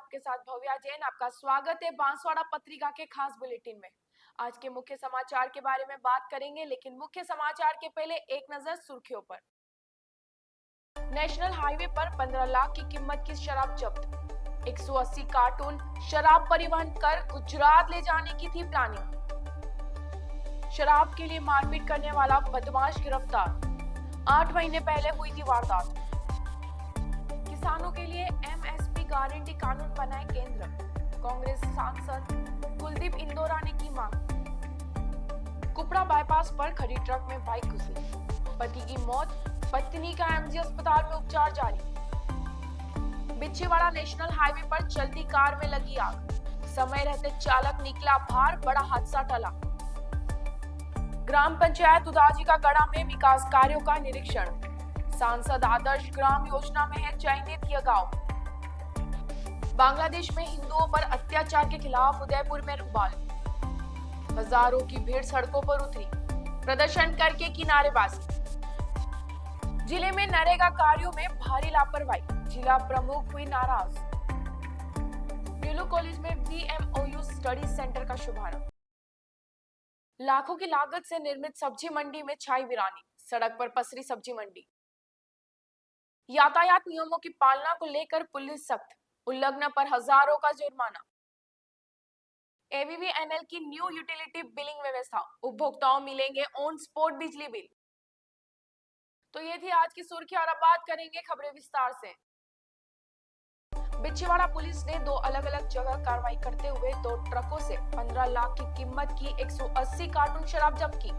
आपके साथ भव्या जैन। आपका स्वागत है बांसवाड़ा पत्रिका के खास बुलेटिन में। आज के मुख्य समाचार के बारे में बात करेंगे, लेकिन मुख्य समाचार के पहले एक नजर सुर्खियों पर। नेशनल हाईवे पर 15 लाख की कीमत की शराब जब्त। 180 कार्टून शराब परिवहन कर गुजरात ले जाने की थी प्लानिंग। शराब के लिए मारपीट करने वाला बदमाश गिरफ्तार। 8 महीने पहले हुई थी वारदात। किसानों के लिए एमएसपी गारंटी कानून बनाए केंद्र। कांग्रेस सांसद कुलदीप इंदौरा ने की मांग। कुपड़ा बाईपास पर खड़ी ट्रक में बाइक घुसी, पति की मौत, पत्नी का एमजी अस्पताल में उपचार जारी। बिच्छीवाड़ा नेशनल हाईवे पर चलती कार में लगी आग, समय रहते चालक निकला बाहर, बड़ा हादसा टला। ग्राम पंचायत उदाजी का गढ़ा में विकास कार्यों का निरीक्षण। सांसद आदर्श ग्राम योजना में है चयनित यह गांव। बांग्लादेश में हिंदुओं पर अत्याचार के खिलाफ उदयपुर में रुमाल। हजारों की भीड़ सड़कों पर उतरी, प्रदर्शन करके की नारेबाजी। जिले में नरेगा कार्यों में भारी लापरवाही, जिला प्रमुख हुई नाराज। नीलू कॉलेज में VMOU स्टडी सेंटर का शुभारंभ। लाखों की लागत से निर्मित सब्जी मंडी में छाई वीरानी, सड़क पर पसरी सब्जी मंडी। यातायात नियमों की पालना को लेकर पुलिस सख्त, उल्लंघन पर हजारों का जुर्माना। AVVNL की न्यू यूटिलिटी बिलिंग व्यवस्था, उपभोक्ताओं मिलेंगे ऑन स्पॉट बिजली बिल। तो ये थी आज की सुर्खी और अब बात करेंगे खबरें विस्तार से। बिच्छीवाड़ा पुलिस ने 2 अलग अलग जगह कार्रवाई करते हुए 2 ट्रकों से 15 लाख की कीमत की 180 कार्टून शराब जब्त की।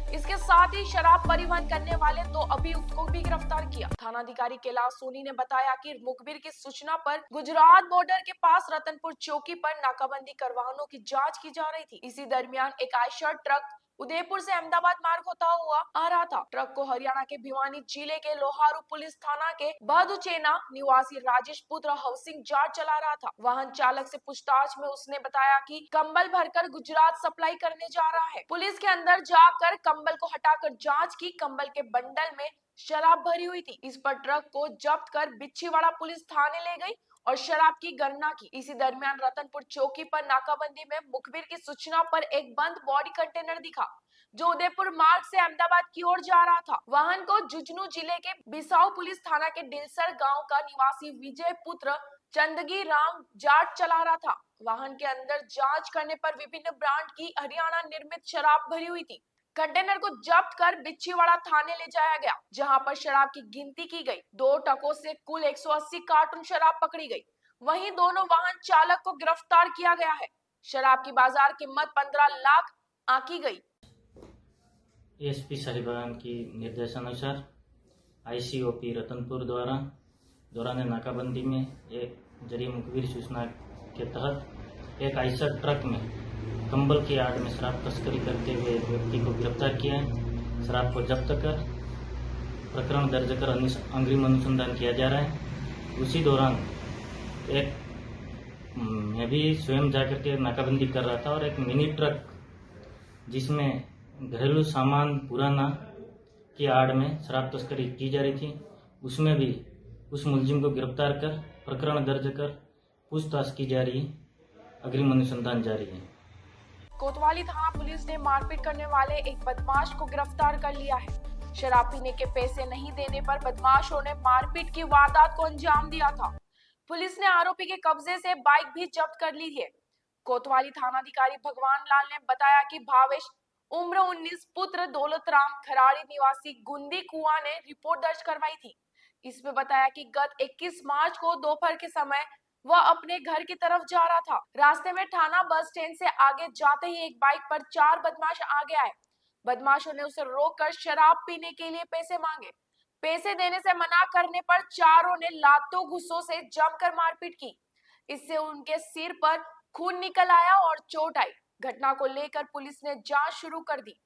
इसके साथ ही शराब परिवहन करने वाले 2 अभियुक्त को भी गिरफ्तार किया। थानाधिकारी कैलाश सोनी ने बताया कि मुखबिर की सूचना पर गुजरात बॉर्डर के पास रतनपुर चौकी पर नाकाबंदी कर वाहनों की जांच की जा रही थी। इसी दरमियान एक आयशर ट्रक उदयपुर से अहमदाबाद मार्ग होता हुआ आ रहा था। ट्रक को हरियाणा के भिवानी जिले के लोहारू पुलिस थाना के बदुचेना निवासी राजेश पुत्र हाउसिंग जाट चला रहा था। वाहन चालक से पूछताछ में उसने बताया कि कंबल भरकर गुजरात सप्लाई करने जा रहा है। पुलिस के अंदर जाकर कंबल को हटाकर जांच की, कंबल के बंडल में शराब भरी हुई थी। इस पर ट्रक को जब्त कर बिच्छीवाड़ा पुलिस थाने ले गई और शराब की गणना की। इसी दरमियान रतनपुर चौकी पर नाकाबंदी में मुखबिर की सूचना पर एक बंद बॉडी कंटेनर दिखा, जो उदयपुर मार्ग से अहमदाबाद की ओर जा रहा था। वाहन को झुंझुनू जिले के बिसाऊ पुलिस थाना के दिलसर गांव का निवासी विजय पुत्र चंदगी राम जाट चला रहा था। वाहन के अंदर जांच करने पर विभिन्न ब्रांड की हरियाणा निर्मित शराब भरी हुई थी। कंटेनर को जब्त कर बिच्छीवाड़ा थाने ले जाया गया, जहां पर शराब की गिनती की गई। 2 ट्रकों से कुल 180 कार्टून शराब पकड़ी गई। वहीं दोनों वाहन चालक को गिरफ्तार किया गया है। शराब की बाजार कीमत 15 लाख आंकी गई। एसपी साहिबान की निर्देशानुसार ICOP रतनपुर द्वारा दौरान नाकाबंदी में एक जरिए मुखबिर सूचना के तहत एक आयशर ट्रक में कंबल की आड़ में शराब तस्करी करते हुए एक व्यक्ति को गिरफ्तार किया है। शराब को जब्त कर प्रकरण दर्ज कर अग्रिम अनुसंधान किया जा रहा है। उसी दौरान मैं भी स्वयं जाकर के नाकाबंदी कर रहा था और एक मिनी ट्रक जिसमें घरेलू सामान पुराना की आड़ में शराब तस्करी की जा रही थी, उसमें भी उस मुलजिम को गिरफ्तार कर प्रकरण दर्ज कर पूछताछ की जा रही है। अग्रिम अनुसंधान जारी है। कोतवाली थाना पुलिस ने मारपीट करने वाले एक बदमाश को गिरफ्तार कर लिया है। शराब पीने के पैसे नहीं देने पर बदमाशों ने मारपीट की वारदात को अंजाम दिया था। पुलिस ने आरोपी के कब्जे से बाइक भी जब्त कर ली है। कोतवाली थानाधिकारी भगवान लाल ने बताया कि भावेश उम्र 19 पुत्र दौलतराम खराड़ी निवासी गुंदी कुआं ने रिपोर्ट दर्ज करवाई थी। इसमें बताया कि गत 21 मार्च को दोपहर के समय वह अपने घर की तरफ जा रहा था। रास्ते में थाना बस स्टैंड से आगे जाते ही एक बाइक पर 4 बदमाश आगे आए। बदमाशों ने उसे रोककर शराब पीने के लिए पैसे मांगे। पैसे देने से मना करने पर चारों ने लातों घुसों से जमकर मारपीट की। इससे उनके सिर पर खून निकल आया और चोट आई। घटना को लेकर पुलिस ने जांच शुरू कर दी।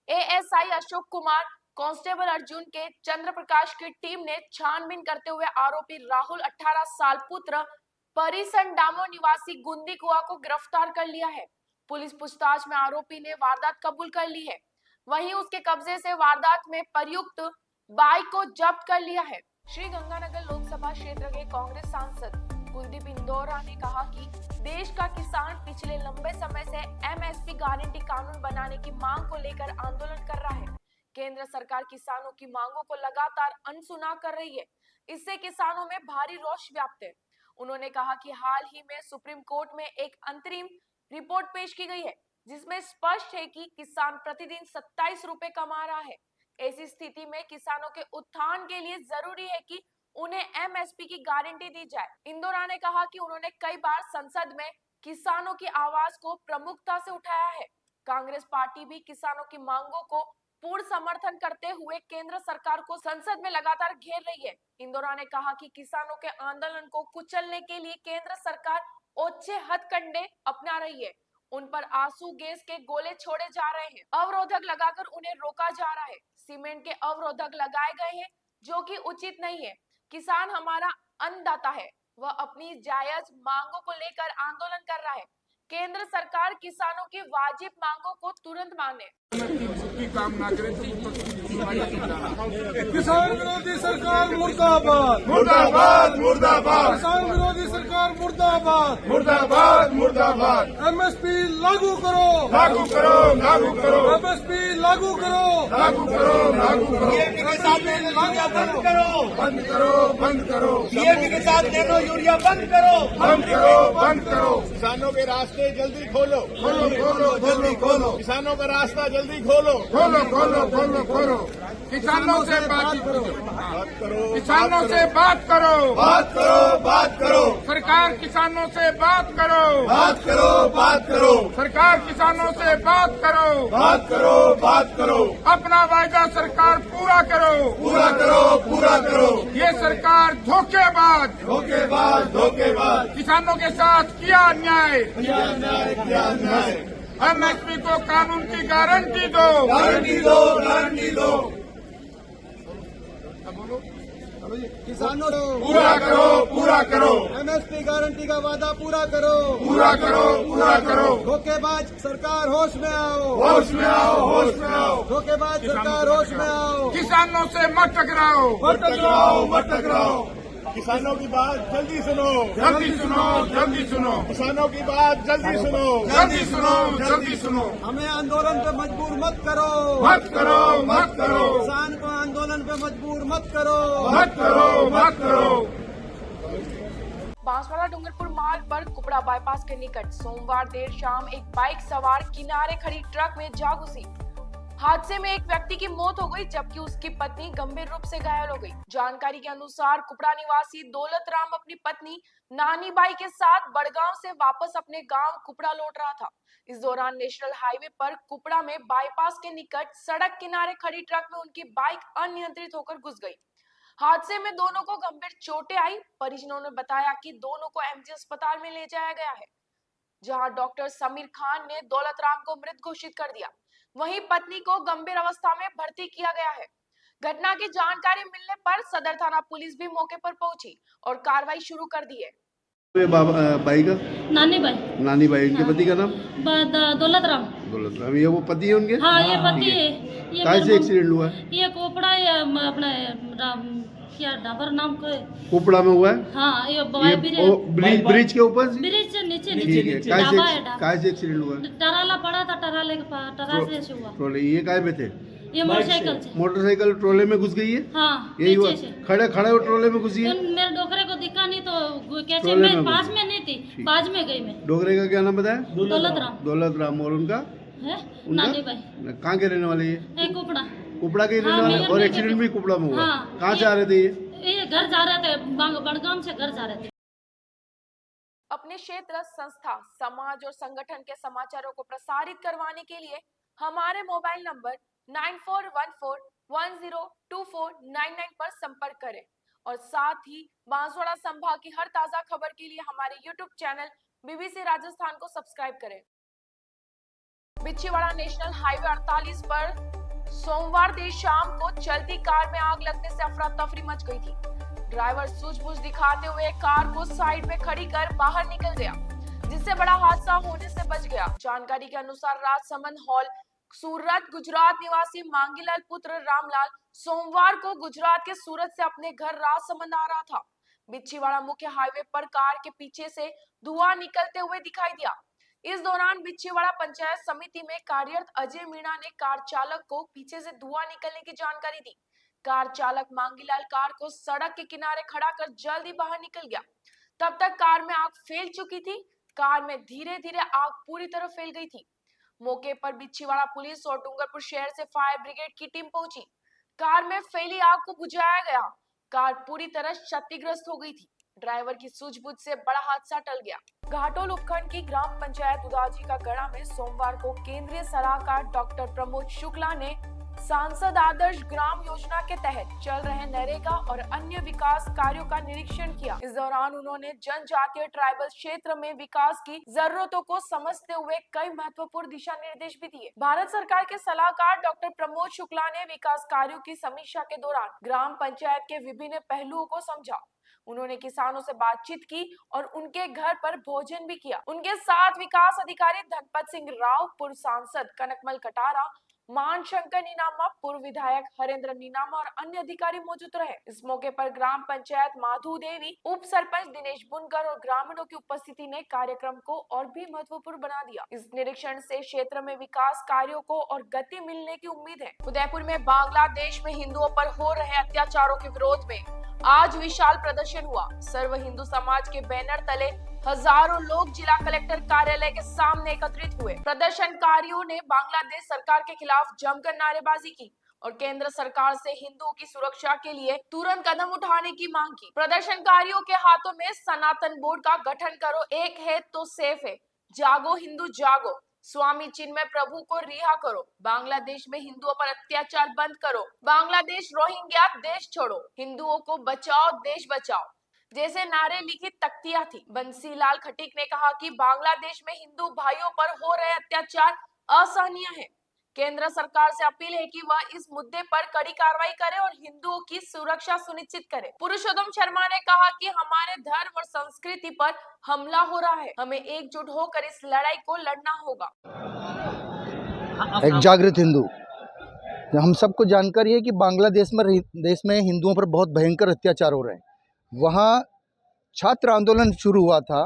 ASI अशोक कुमार, कांस्टेबल अर्जुन के चंद्र प्रकाश की टीम ने छानबीन करते हुए आरोपी राहुल 18 साल पुत्र परिसन डामो निवासी गुंदी कुआ को गिरफ्तार कर लिया है। पुलिस पूछताछ में आरोपी ने वारदात कबूल कर ली है। वहीं उसके कब्जे से वारदात में प्रयुक्त बाइक को जब्त कर लिया है। श्री गंगानगर लोकसभा क्षेत्र के कांग्रेस सांसद कुलदीप इंदौरा ने कहा कि देश का किसान पिछले लंबे समय से एमएसपी गारंटी कानून बनाने की मांग को लेकर आंदोलन कर रहा है। केंद्र सरकार किसानों की मांगों को लगातार अनसुना कर रही है। इससे किसानों में भारी रोष व्याप्त है। उन्होंने कहा कि हाल ही में सुप्रीम कोर्ट में एक अंतरिम रिपोर्ट पेश की गई है, जिसमें स्पष्ट है कि किसान प्रतिदिन 27 रुपए कमा रहा है। ऐसी स्थिति में किसानों के उत्थान के लिए जरूरी है कि उन्हें एमएसपी की गारंटी दी जाए। इंदौरा ने कहा कि उन्होंने कई बार संसद में किसानों की आवाज को प्रमुखता से उठाया है। कांग्रेस पार्टी भी किसानों की मांगों को पूर्ण समर्थन करते हुए केंद्र सरकार को संसद में लगातार घेर रही है। इंदौरा ने कहा कि किसानों के आंदोलन को कुचलने के लिए केंद्र सरकार ओछे हथकंडे अपना रही है। उन पर आंसू गैस के गोले छोड़े जा रहे हैं, अवरोधक लगाकर उन्हें रोका जा रहा है, सीमेंट के अवरोधक लगाए गए हैं, जो कि उचित नहीं है। किसान हमारा अन्नदाता है, वह अपनी जायज मांगों को लेकर आंदोलन कर रहा है। केंद्र सरकार किसानों की वाजिब मांगों को तुरंत माने। काम ना करें किसान विरोधी सरकार मुर्दाबाद मुर्दाबाद मुर्दाबाद किसान विरोधी सरकार मुर्दाबाद मुर्दाबाद मुर्दाबाद एमएसपी लागू करो लागू करो लागू करो एमएसपी लागू करो लागू करो लागू करो के साथ बंद करो बंद करो बंद करो डीएपी के साथ नैनो यूरिया बंद करो बंद करो बंद करो किसानों के रास्ते जल्दी खोलो खोलो खोलो जल्दी खोलो किसानों का रास्ता जल्दी खोलो खोलो खोलो खोलो खोलो किसानों से बात करो किसानों से बात करो बात करो बात करो सरकार किसानों से बात करो बात करो बात करो सरकार किसानों से बात करो बात करो बात करो अपना वायदा सरकार पूरा करो पूरा करो पूरा करो ये सरकार धोखेबाज धोखेबाज धोखेबाज किसानों के साथ किया अन्याय किया अन्याय किया अन्याय एमएसपी को कानून की गारंटी दो गारंटी दो गारंटी दो किसानों पूरा करो एमएसपी गारंटी का वादा पूरा करो पूरा करो पूरा करो धोखेबाज सरकार होश में आओ होश में आओ होश में आओ धोखेबाज सरकार होश में आओ किसानों से मत टकराओ मत टकराओ मत टकराओ किसानों की बात जल्दी सुनो जल्दी सुनो जल्दी सुनो किसानों की बात जल्दी सुनो जल्दी सुनो जल्दी सुनो हमें आंदोलन पे मजबूर मत करो मत करो मत करो किसान को आंदोलन पे मजबूर मत करो मत करो मत करो। बांसवाड़ा डूंगरपुर मार्ग पर कुपड़ा बाईपास के निकट सोमवार देर शाम एक बाइक सवार किनारे खड़ी ट्रक में जा घुसी। हादसे में एक व्यक्ति की मौत हो गई, जबकि उसकी पत्नी गंभीर रूप से घायल हो गई। जानकारी के अनुसार कुपड़ा निवासी दौलत राम अपनी पत्नी नानी बाई के साथ बड़गांव से वापस अपने गांव कुपड़ा लौट रहा था। इस दौरान नेशनल हाईवे पर कुपड़ा में बाईपास के निकट सड़क किनारे खड़ी ट्रक में उनकी बाइक अनियंत्रित होकर घुस गई। हादसे में दोनों को गंभीर चोटें आई। परिजनों ने बताया कि दोनों को एमजी अस्पताल में ले जाया गया है, जहां डॉक्टर समीर खान ने दौलत राम को मृत घोषित कर दिया। वहीं पत्नी को गंभीर अवस्था में भर्ती किया गया है। घटना की जानकारी मिलने पर सदर थाना पुलिस भी मौके पर पहुंची और कार्रवाई शुरू कर दी है। बाई का नानी बाई इनके पति का नाम दौलत राम ये वो पति है उनके। हाँ ये पति है। ये कैसे एक्सीडेंट हुआ है? ये कोपड़ा अपना क्या डाबर नाम को कुपड़ा में हुआ है। हाँ ये ब्रिज के ऊपर ब्रिज से नीचे कैसे एक्सीडेंट हुआ? टराला पड़ा था, टराले से हुआ। ट्रोले ये काय में थे? ये मोटरसाइकिल ट्रोले में घुस गई है। हाँ यही हुआ खड़े वो ट्रोले में घुसी है। मेरे डोकरे को दिखा नहीं तो कैसे मैं पास में नहीं थी, पास में गई मैं। डोकरे का क्या नाम बताया? दौलत राम। और उनका है नानी भाई। कहाँ के रहने वाले? ये कुपड़ा के रहने वाले। और एक्सीडेंट भी कुपड़ा में हुआ। कहाँ से आ रहे थे ये? घर जा रहे थे, बड़गाम से घर जा रहे थे। अपने क्षेत्र, संस्था, समाज और संगठन के समाचारों को प्रसारित करवाने के लिए हमारे मोबाइल नंबर 9414102499 पर संपर्क करें और साथ ही बांसवाड़ा संभाग की हर ताजा खबर के लिए हमारे YouTube चैनल बीबीसी राजस्थान को सब्सक्राइब करें। बिच्छीवाड़ा नेशनल हाईवे 48 पर सोमवार देर शाम को चलती कार में आग लगने से अफरा तफरी मच गई थी। ड्राइवर सूझबूझ दिखाते हुए कार को साइड में खड़ी कर बाहर निकल गया, जिससे बड़ा हादसा होने से बच गया। जानकारी के अनुसार राजसमंद हॉल सूरत गुजरात निवासी मांगीलाल पुत्र रामलाल सोमवार को गुजरात के सूरत से अपने घर राजसमंद आ रहा था। बिच्छीवाड़ा मुख्य हाईवे पर कार के पीछे से धुआं निकलते हुए दिखाई दिया। इस दौरान बिच्छीवाड़ा पंचायत समिति में कार्यरत अजय मीणा ने कार चालक को पीछे से धुआं निकलने की जानकारी दी। कार चालक मांगीलाल कार को सड़क के किनारे खड़ा कर जल्दी बाहर निकल गया। तब तक कार में आग फैल चुकी थी। कार में धीरे धीरे आग पूरी तरह फैल गई थी। मौके पर बिच्छीवाड़ा पुलिस और डूंगरपुर शहर से फायर ब्रिगेड की टीम पहुंची। कार में फैली आग को बुझाया गया। कार पूरी तरह क्षतिग्रस्त हो गई थी। ड्राइवर की सूझबूझ से बड़ा हादसा टल गया। घाटोल उपखंड की ग्राम पंचायत उदाजी का गढ़ा में सोमवार को केंद्रीय सलाहकार डॉक्टर प्रमोद शुक्ला ने सांसद आदर्श ग्राम योजना के तहत चल रहे नरेगा और अन्य विकास कार्यों का निरीक्षण किया। इस दौरान उन्होंने जनजातीय ट्राइबल क्षेत्र में विकास की जरूरतों को समझते हुए कई महत्वपूर्ण दिशा निर्देश भी दिए। भारत सरकार के सलाहकार डॉक्टर प्रमोद शुक्ला ने विकास कार्यों की समीक्षा के दौरान ग्राम पंचायत के विभिन्न पहलुओं को समझा। उन्होंने किसानों से बातचीत की और उनके घर पर भोजन भी किया। उनके साथ विकास अधिकारी धनपत सिंह राव, पूर्व सांसद कनकमल कटारा, मान शंकर नीनामा, पूर्व विधायक हरेंद्र नीनामा और अन्य अधिकारी मौजूद रहे। इस मौके पर ग्राम पंचायत माधु देवी, उप सरपंच दिनेश बुनकर और ग्रामीणों की उपस्थिति ने कार्यक्रम को और भी महत्वपूर्ण बना दिया। इस निरीक्षण से क्षेत्र में विकास कार्यों को और गति मिलने की उम्मीद है। उदयपुर में बांग्लादेश में हिंदुओं पर हो रहे अत्याचारों के विरोध में आज विशाल प्रदर्शन हुआ। सर्व हिंदू समाज के बैनर तले हजारों लोग जिला कलेक्टर कार्यालय के सामने एकत्रित हुए। प्रदर्शनकारियों ने बांग्लादेश सरकार के खिलाफ जमकर नारेबाजी की और केंद्र सरकार से हिंदुओं की सुरक्षा के लिए तुरंत कदम उठाने की मांग की। प्रदर्शनकारियों के हाथों में सनातन बोर्ड का गठन करो, एक है तो सेफ है, जागो हिंदू जागो, स्वामी चिन्मय प्रभु को रिहा करो, बांग्लादेश में हिंदुओं पर अत्याचार बंद करो, बांग्लादेश रोहिंग्या देश छोड़ो, हिंदुओं को बचाओ देश बचाओ जैसे नारे लिखी तख्तियां थी। बंसीलाल खटीक ने कहा कि बांग्लादेश में हिंदू भाइयों पर हो रहे अत्याचार असहनीय है। केंद्र सरकार से अपील है कि वह इस मुद्दे पर कड़ी कार्रवाई करे और हिंदुओं की सुरक्षा सुनिश्चित करे। पुरुषोत्तम शर्मा ने कहा कि हमारे धर्म और संस्कृति पर हमला हो रहा है, हमें एकजुट होकर इस लड़ाई को लड़ना होगा। एक जागृत हिंदू, हम सबको जानकारी है कि बांग्लादेश में हिंदुओं पर बहुत भयंकर अत्याचार हो रहे हैं। वहाँ छात्र आंदोलन शुरू हुआ था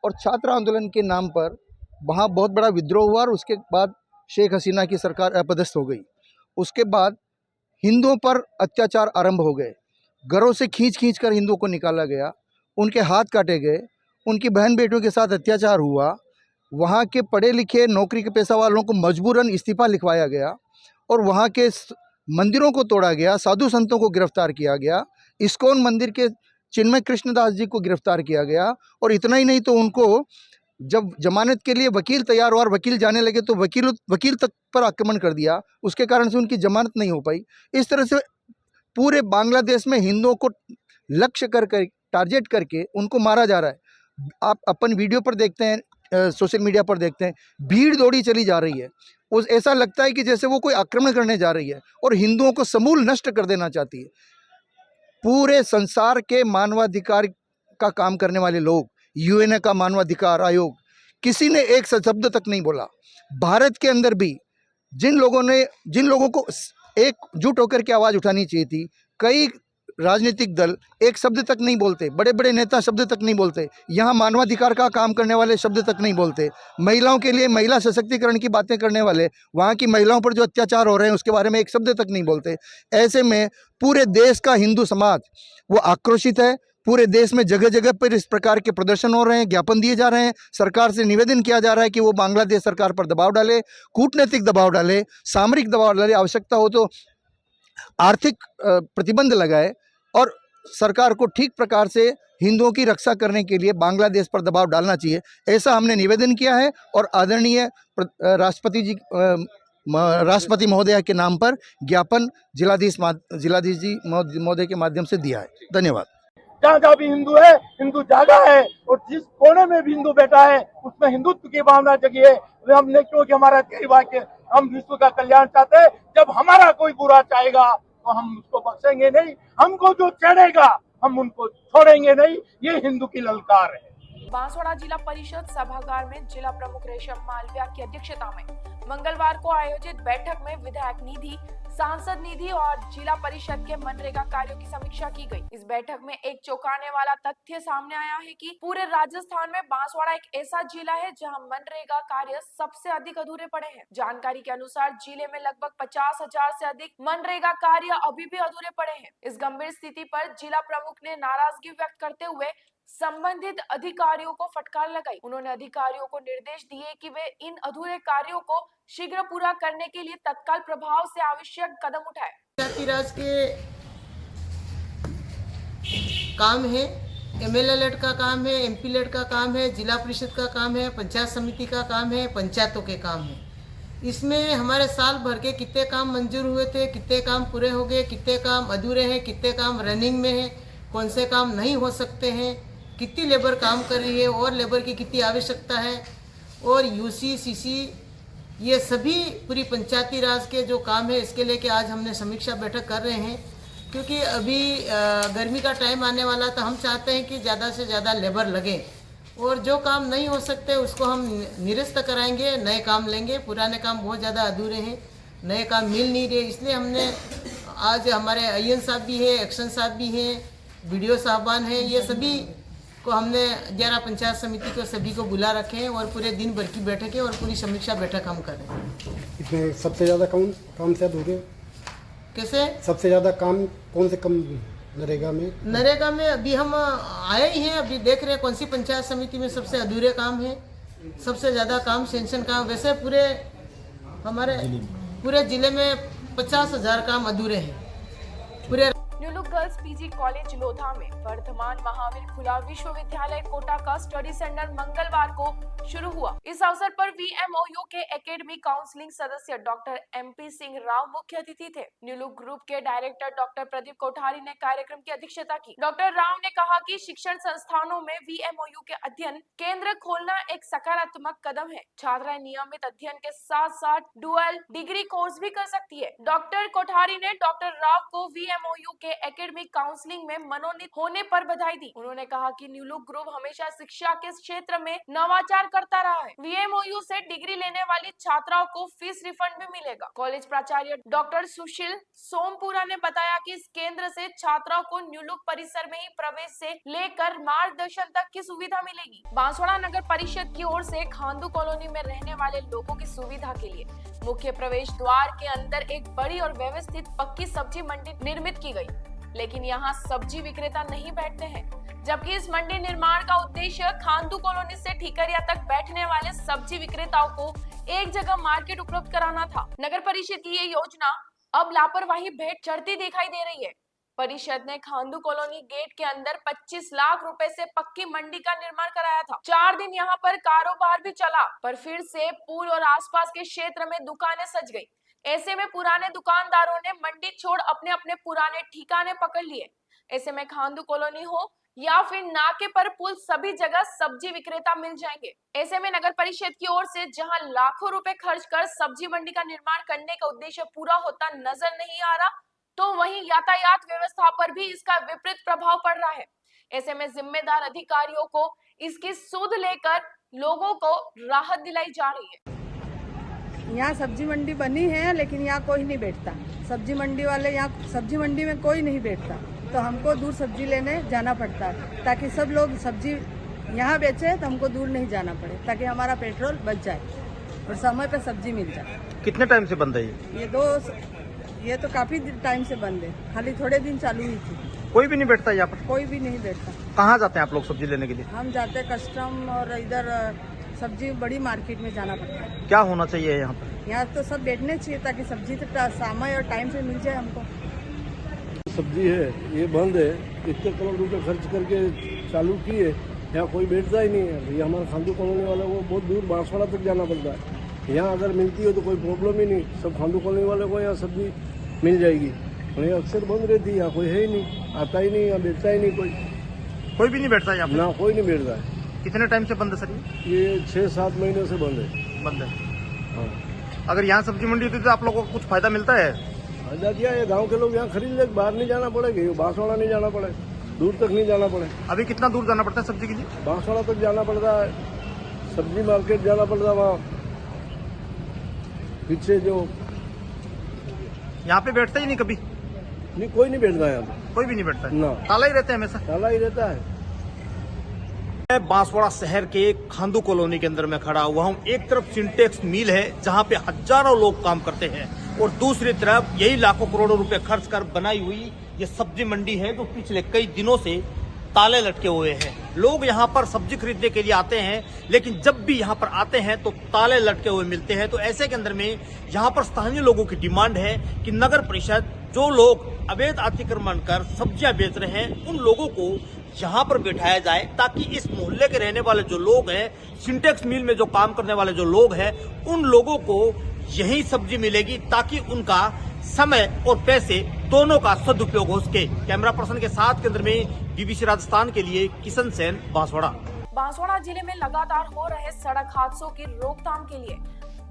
और छात्र आंदोलन के नाम पर वहाँ बहुत बड़ा विद्रोह हुआ और उसके बाद शेख हसीना की सरकार अपदस्थ हो गई। उसके बाद हिंदुओं पर अत्याचार आरंभ हो गए। घरों से खींच कर हिंदुओं को निकाला गया, उनके हाथ काटे गए, उनकी बहन बेटियों के साथ अत्याचार हुआ। वहाँ के पढ़े लिखे नौकरी के पेशा वालों को मजबूरन इस्तीफा लिखवाया गया और वहाँ के मंदिरों को तोड़ा गया, साधु संतों को गिरफ्तार किया गया, इस्कॉन मंदिर के चिन्मय कृष्णदास जी को गिरफ्तार किया गया। और इतना ही नहीं तो उनको जब जमानत के लिए वकील तैयार हुआ और वकील जाने लगे तो वकील तक पर आक्रमण कर दिया, उसके कारण से उनकी जमानत नहीं हो पाई। इस तरह से पूरे बांग्लादेश में हिंदुओं को लक्ष्य कर टारगेट करके उनको मारा जा रहा है। आप अपन वीडियो पर देखते हैं, सोशल मीडिया पर देखते हैं, भीड़ दौड़ी चली जा रही है। उस ऐसा लगता है कि जैसे वो कोई आक्रमण करने जा रही है और हिंदुओं को समूल नष्ट कर देना चाहती है। पूरे संसार के मानवाधिकार का काम करने वाले लोग, यूएन का मानवाधिकार आयोग, किसी ने एक शब्द तक नहीं बोला। भारत के अंदर भी जिन लोगों को एकजुट होकर के आवाज़ उठानी चाहिए थी, कई राजनीतिक दल एक शब्द तक नहीं बोलते, बड़े बड़े नेता शब्द तक नहीं बोलते, यहाँ मानवाधिकार का काम करने वाले शब्द तक नहीं बोलते, महिलाओं के लिए महिला सशक्तिकरण की बातें करने वाले, वहाँ की महिलाओं पर जो अत्याचार हो रहे हैं उसके बारे में एक शब्द तक नहीं बोलते। ऐसे में पूरे देश का हिंदू समाज वो आक्रोशित है। पूरे देश में जगह जगह पर इस प्रकार के प्रदर्शन हो रहे हैं, ज्ञापन दिए जा रहे हैं, सरकार से निवेदन किया जा रहा है कि वो बांग्लादेश सरकार पर दबाव डाले, कूटनीतिक दबाव डाले, सामरिक दबाव डाले, आवश्यकता हो तो आर्थिक प्रतिबंध लगाए और सरकार को ठीक प्रकार से हिंदुओं की रक्षा करने के लिए बांग्लादेश पर दबाव डालना चाहिए। ऐसा हमने निवेदन किया है और आदरणीय राष्ट्रपति महोदय के नाम पर ज्ञापन जिलाधीश जी महोदय के माध्यम से दिया है। धन्यवाद। जहाँ जहाँ भी हिंदू है, हिंदू जागा है और जिस कोने में भी हिंदू बैठा है उसमें हिंदुत्व की भावना जगी है। हमने क्योंकि हमारा कई वाक्य, हम विश्व का कल्याण चाहते हैं। जब हमारा कोई बुरा चाहेगा तो हम उसको बख्शेंगे नहीं, हमको जो चढ़ेगा हम उनको छोड़ेंगे नहीं। ये हिंदू की ललकार है। बांसवाड़ा जिला परिषद सभागार में जिला प्रमुख रेशम मालविया की अध्यक्षता में मंगलवार को आयोजित बैठक में विधायक निधि, सांसद निधि और जिला परिषद के मनरेगा कार्यों की समीक्षा की गई। इस बैठक में एक चौंकाने वाला तथ्य सामने आया है कि पूरे राजस्थान में बांसवाड़ा एक ऐसा जिला है जहां मनरेगा कार्य सबसे अधिक अधूरे पड़े हैं। जानकारी के अनुसार जिले में लगभग 50,000 से अधिक मनरेगा कार्य अभी भी अधूरे पड़े हैं। इस गंभीर स्थिति पर जिला प्रमुख ने नाराजगी व्यक्त करते हुए संबंधित अधिकारियों को फटकार लगाई। उन्होंने अधिकारियों को निर्देश दिए कि वे इन अधूरे कार्यों को शीघ्र पूरा करने के लिए तत्काल प्रभाव से आवश्यक कदम उठाएं। पंचायती राज के काम है, एमएलए लेड का काम है, एमपी लेड का काम है, जिला परिषद का काम है, पंचायत समिति का काम है, पंचायतों के काम है। इसमें हमारे साल भर के कितने काम मंजूर हुए थे, कितने काम पूरे हो गए, कितने काम अधूरे हैं, कितने काम रनिंग में हैं, कौन से काम नहीं हो सकते हैं, कितनी लेबर काम कर रही है और लेबर की कितनी आवश्यकता है, और यूसी सीसी ये सभी पूरी पंचायती राज के जो काम है इसके लेके आज हमने समीक्षा बैठक कर रहे हैं। क्योंकि अभी गर्मी का टाइम आने वाला तो हम चाहते हैं कि ज़्यादा से ज़्यादा लेबर लगे और जो काम नहीं हो सकते उसको हम निरस्त कराएंगे, नए काम लेंगे। पुराने काम बहुत ज़्यादा अधूरे हैं, नए काम मिल नहीं रहे, इसलिए हमने आज हमारे अय्यन साहब भी है, एक्शन साहब भी हैं, वीडियो साहबान हैं, ये सभी को हमने 11 पंचायत समिति को सभी को बुला रखे हैं और पूरे दिन भर की बैठक है और पूरी समीक्षा बैठक हम कर रहे हैं। इसमें सबसे ज़्यादा काम से अधूरे कैसे सबसे ज़्यादा काम कौन से कम नरेगा में? नरेगा में अभी हम आए ही हैं, अभी देख रहे हैं कौन सी पंचायत समिति में सबसे अधूरे काम है, सबसे ज़्यादा काम सेंक्शन काम। वैसे पूरे हमारे पूरे जिले में 50,000 काम अधूरे हैं पूरे। न्यूलू गर्ल्स पीजी कॉलेज लोधा में वर्धमान महावीर खुला विश्वविद्यालय कोटा का स्टडी सेंटर मंगलवार को शुरू हुआ। इस अवसर पर VMOU के एकेडमिक काउंसलिंग सदस्य डॉक्टर MP सिंह राव मुख्य अतिथि थे। न्यूलू ग्रुप के डायरेक्टर डॉक्टर प्रदीप कोठारी ने कार्यक्रम की अध्यक्षता की। डॉक्टर राव ने कहा कि शिक्षण संस्थानों में VMOU के अध्ययन केंद्र खोलना एक सकारात्मक कदम है। छात्राएं नियमित अध्ययन के साथ साथ डुअल डिग्री कोर्स भी कर सकती है। डॉक्टर कोठारी ने डॉक्टर राव को VMOU के एकेडमिक काउंसलिंग में मनोनीत होने पर बधाई दी। उन्होंने कहा कि न्यूलू ग्रुप हमेशा शिक्षा के क्षेत्र में नवाचार करता रहा है। VMOU से डिग्री लेने वाली छात्राओं को फीस रिफंड भी मिलेगा। कॉलेज प्राचार्य डॉक्टर सुशील सोमपुरा ने बताया कि इस केंद्र से छात्राओं को न्यूलू परिसर में ही प्रवेश से लेकर मार्गदर्शन तक की सुविधा मिलेगी। बांसवाड़ा नगर परिषद की ओर से खांडू कॉलोनी में रहने वाले लोगों की सुविधा के लिए मुख्य प्रवेश द्वार के अंदर एक बड़ी और व्यवस्थित पक्की सब्जी मंडी निर्मित की गई, लेकिन यहाँ सब्जी विक्रेता नहीं बैठते हैं, जबकि इस मंडी निर्माण का उद्देश्य खांडू कॉलोनी से ठीकरिया तक बैठने वाले सब्जी विक्रेताओं को एक जगह मार्केट उपलब्ध कराना था। नगर परिषद की ये योजना अब लापरवाही भेंट चढ़ती दिखाई दे रही है। परिषद ने खांडू कॉलोनी गेट के अंदर 25 लाख रुपए से पक्की मंडी का निर्माण कराया था। 4 दिन यहाँ पर कारोबार भी चला, पर फिर से पुल और आसपास के क्षेत्र में दुकानें सज गई। ऐसे में पुराने दुकानदारों ने मंडी छोड़ अपने अपने पुराने ठिकाने पकड़ लिए। ऐसे में खांडू कॉलोनी हो या फिर नाके पर पुल, सभी जगह सब्जी विक्रेता मिल जाएंगे। ऐसे में नगर परिषद की ओर से जहां लाखों रुपए खर्च कर सब्जी मंडी का निर्माण करने का उद्देश्य पूरा होता नजर नहीं आ रहा, तो वहीं यातायात व्यवस्था पर भी इसका विपरीत प्रभाव पड़ रहा है। ऐसे में जिम्मेदार अधिकारियों को इसकी सुध लेकर लोगों को राहत दिलाई जा रही है। यहाँ सब्जी मंडी बनी है, लेकिन यहाँ कोई नहीं बैठता। सब्जी मंडी वाले यहाँ सब्जी मंडी में कोई नहीं बैठता, तो हमको दूर सब्जी लेने जाना पड़ता है, ताकि सब लोग सब्जी यहाँ बेचे तो हमको दूर नहीं जाना पड़े, ताकि हमारा पेट्रोल बच जाए और समय पे सब्जी मिल जाए। कितने टाइम से बंद है ये तो काफी टाइम से बंद है, खाली थोड़े दिन चालू हुई थी। कोई भी नहीं बैठता यहाँ पर? कोई भी नहीं बैठता। कहाँ जाते हैं आप लोग सब्जी लेने के लिए? हम जाते हैं कस्टम और इधर सब्जी बड़ी मार्केट में जाना पड़ता है। क्या होना चाहिए यहाँ पर? यहाँ तो सब बैठने चाहिए, ताकि सब्जी तो समय और टाइम से मिल जाए हमको। सब्जी है ये बंद है, इतने करोड़ रुपए खर्च करके चालू किए, यहाँ कोई बैठता ही नहीं है। ये हमारा खांडू कॉलोनी वाले को बहुत दूर बांसवाड़ा तक जाना पड़ता है। यहाँ अगर मिलती हो तो कोई प्रॉब्लम ही नहीं, सब खांडू कॉलोनी वाले को यहाँ सब्जी मिल जाएगी। और ये अक्सर बंद रहती है, यहाँ कोई है ही नहीं, आता ही नहीं, यहाँ बैठता ही नहीं कोई भी नहीं बैठता यहाँ ना, कोई नहीं बैठता है। कितने टाइम से बंद है सर? ये 6-7 महीने से बंद है। हाँ। अगर यहाँ सब्जी मंडी होती तो आप लोगों को कुछ फायदा मिलता है? फायदा क्या है, गाँव के लोग यहाँ खरीद ले, बाहर नहीं जाना पड़ेगा, बांसवाड़ा नहीं जाना पड़ेगा, दूर तक नहीं जाना पड़े। अभी कितना दूर जाना पड़ता है सब्जी के लिए? बांसवाड़ा तक जाना पड़ता है, सब्जी मार्केट जाना पड़ता है, वहाँ पीछे जो यहाँ पे बैठता ही नहीं कभी? नहीं, कोई नहीं बैठता है यहाँ पे, कोई भी नहीं बैठता है ना, ताला ही रहता है हमेशा? ताला ही रहता है। मैं बांसवाड़ा शहर के खांदू कॉलोनी के अंदर में खड़ा हुआ हूँ। एक तरफ सिंटेक्स मिल है जहाँ पे हजारों लोग काम करते हैं और दूसरी तरफ यही लाखों करोड़ों रुपए खर्च कर बनाई हुई ये सब्जी मंडी है जो पिछले कई दिनों से ताले लटके हुए हैं। लोग यहाँ पर सब्जी खरीदने के लिए आते हैं, लेकिन जब भी यहाँ पर आते हैं तो ताले लटके हुए मिलते हैं। तो ऐसे के अंदर में यहाँ पर स्थानीय लोगों की डिमांड है कि नगर परिषद जो लोग अवैध अतिक्रमण कर सब्जियां बेच रहे हैं उन लोगों को यहाँ पर बिठाया जाए, ताकि इस मोहल्ले के रहने वाले जो लोग हैं, सिंटेक्स मिल में जो काम करने वाले जो लोग हैं, उन लोगों को यही सब्जी मिलेगी, ताकि उनका समय और पैसे दोनों का सदुपयोग हो सके। कैमरा पर्सन के साथ केंद्र में बीबीसी राजस्थान के लिए किशन सेन, बांसवाड़ा। बांसवाड़ा जिले में लगातार हो रहे सड़क हादसों की रोकथाम के लिए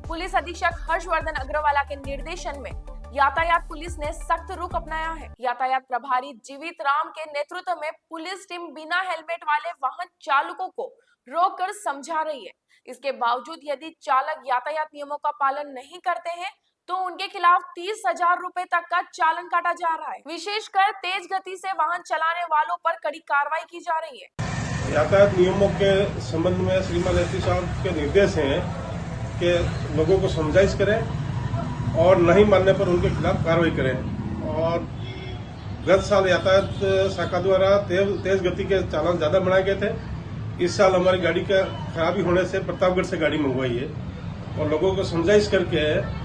पुलिस अधीक्षक हर्षवर्धन अग्रवाला के निर्देशन में यातायात पुलिस ने सख्त रुख अपनाया है। यातायात प्रभारी जीवित राम के नेतृत्व में पुलिस टीम बिना हेलमेट वाले वाहन चालकों को रोककर समझा रही है। इसके बावजूद यदि चालक यातायात नियमों का पालन नहीं करते हैं तो उनके खिलाफ 30,000 रुपए तक का चालान काटा जा रहा है। विशेषकर तेज गति से वाहन चलाने वालों पर कड़ी कार्रवाई की जा रही है। यातायात नियमों के संबंध में श्रीमान एसपी साहब के निर्देश हैं कि लोगों को समझाइश करें और नहीं मानने पर उनके खिलाफ कार्रवाई करें। और गत साल यातायात शाखा द्वारा तेज गति के चालान ज्यादा बनाए गए थे। इस साल हमारी गाड़ी का खराबी होने से प्रतापगढ़ से गाड़ी मंगवाई है और लोगों को समझाइश करके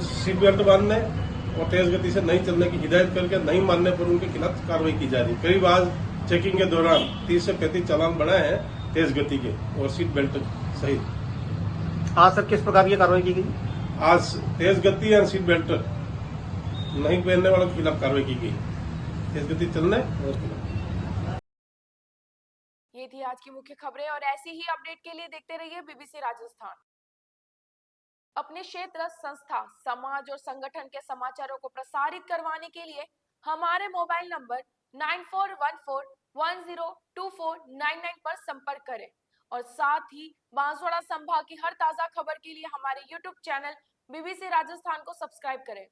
सीट बेल्ट बांधने और तेज गति से नहीं चलने की हिदायत करके नहीं मानने पर उनके खिलाफ कार्रवाई की जा रही है। करीब आज चेकिंग के दौरान 30 से 35 चालान बनाए हैं तेज गति के और सीट बेल्ट सहित। आज सर किस प्रकार की कार्रवाई की गई? आज तेज गति या सीट बेल्ट नहीं पहनने वालों के खिलाफ कार्रवाई की गई, तेज गति चलने और खिलाफ। ये थी आज की मुख्य खबरें और ऐसी ही अपडेट के लिए देखते रहिए बीबीसी राजस्थान। अपने क्षेत्र, संस्था, समाज और संगठन के समाचारों को प्रसारित करवाने के लिए हमारे मोबाइल नंबर 9414102499 पर संपर्क करें और साथ ही बांसवाड़ा संभाग की हर ताजा खबर के लिए हमारे YouTube चैनल बीबीसी राजस्थान को सब्सक्राइब करें।